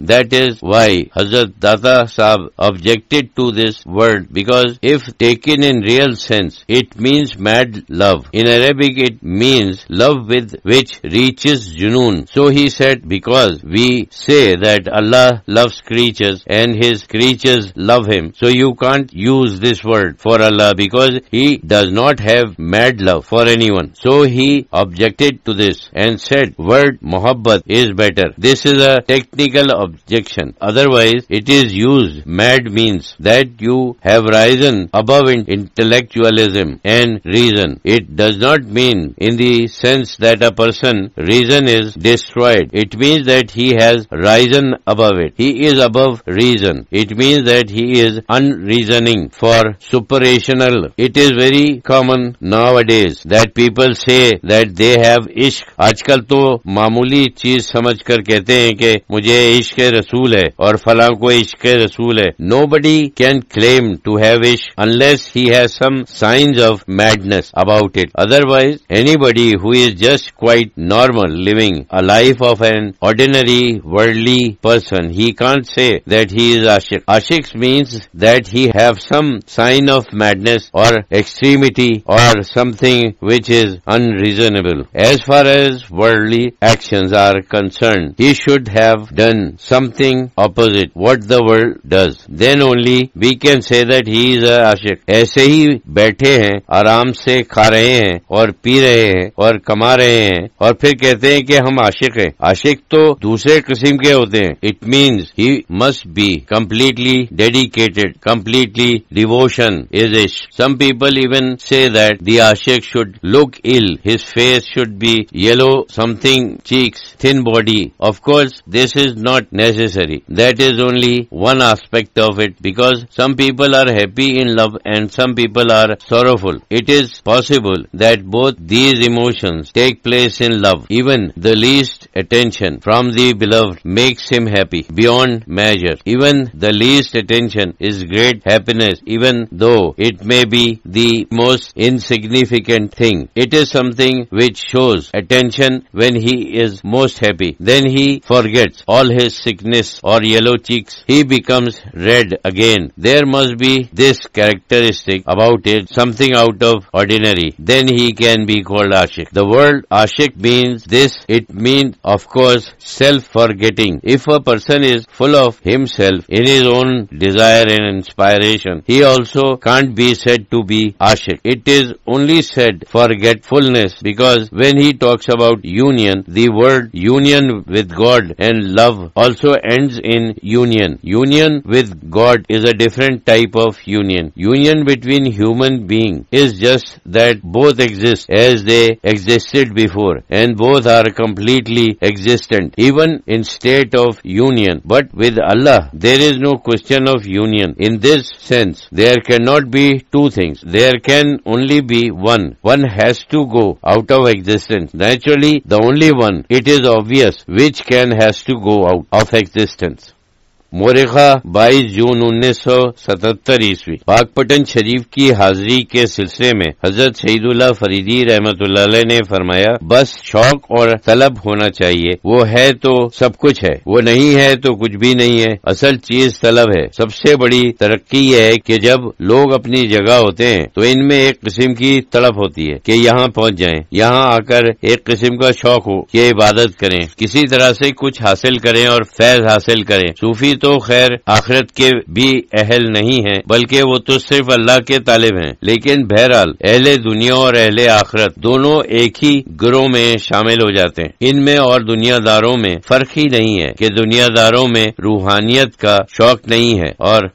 That is why Hazrat Data Sahab objected to this word, because if taken in real sense, it means mad love. In Arabic, it means love with which reaches junoon. So he said, because we say that Allah loves creatures and His creatures love Him, so you can't use this word for Allah because He does not have mad love for anyone. So he objected to this and said, word Muhabbat is better. This is a technical objection. Otherwise, it is used. Mad means that you have risen above intellectualism and reason. It does not mean in the sense that a person reason is destroyed. It means that he has risen above it. He is above reason. It means that he is unreasoning for superational. It is very common nowadays that people say that they have ishq. आजकल तो मामूली चीज समझ कर कहते हैं कि मुझे इश्क रसूल है और फलां को इश्क रसूल है. Nobody can claim to have ishq unless he has some signs of madness about it. Otherwise, anybody who is just quite normal, living a life of an ordinary worldly person, he can't say that he is ashiq. Ashiq means that he have some sign of madness or extremity or something which is unreasonable. As far as worldly actions are concerned, he should have done something opposite what the world does. Then only we can say that he is a ashiq. ऐसे ही बैठे हैं, आराम से खा रहे हैं और P रहे हैं और कमा रहे हैं और फिर कहते हैं कि हम आशिक हैं. आशिक तो दूसरे किस्म के होते हैं. It means he must be completely dedicated, completely devotion is ishq. Some people even say that the ashiq should look ill. His face should be yellow, something cheeks, thin body. Of course, this is not necessary. That is only one aspect of it, because some people are happy in love and some people are sorrowful. It is possible that both these emotions take place in love. Even the least attention from the beloved makes him happy beyond measure. Even the least attention is great happiness, even though it may be the most insignificant thing. It is something which shows attention when he is most happy. Then he forgets all his sickness or yellow cheeks. He becomes red again. There must be this characteristic about it, something out of ordinary. Then he can be called ashiq. The word ashiq means this. It means, of course, self-forgetting. If a person is full of himself in his own desire and inspiration, he also can't be said to be ashiq. It is only said forgetfulness, because when he talks about union, the word union with God and love also ends in union. Union with God is a different type of union. Union between human beings is just that both exist as they existed before, and both are completely existent, even in state of union. But with Allah, there is no question of union. In this sense, there cannot be two things. There can only be one. One has to go out of existence. Naturally, the only one, it is obvious, which has to go out of existence. मोरेखा 22 जून 1977 ईस्वी पाकपटन शरीफ की हाजिरी के सिलसिले में हजरत सईदुल्लाह फरीदी रहमतुल्लाह अलैह ने फरमाया, बस शौक और तलब होना चाहिए. वो है तो सब कुछ है, वो नहीं है तो कुछ भी नहीं है. असल चीज तलब है. सबसे बड़ी तरक्की यह है कि जब लोग अपनी जगह होते हैं तो इनमें एक किस्म की तड़प होती है कि यहाँ पहुँच जाएं, यहाँ आकर एक किस्म का शौक हो कि इबादत करें, किसी तरह से कुछ हासिल करें और फैज हासिल करें. सूफी तो खैर आखिरत के भी अहल नहीं हैं, बल्कि वो तो सिर्फ अल्लाह के तालिब हैं. लेकिन बहरहाल अहले दुनिया और अहले आखिरत दोनों एक ही गिरोह में शामिल हो जाते हैं. इनमें और दुनियादारों में फर्क ही नहीं है कि दुनियादारों में रूहानियत का शौक नहीं है और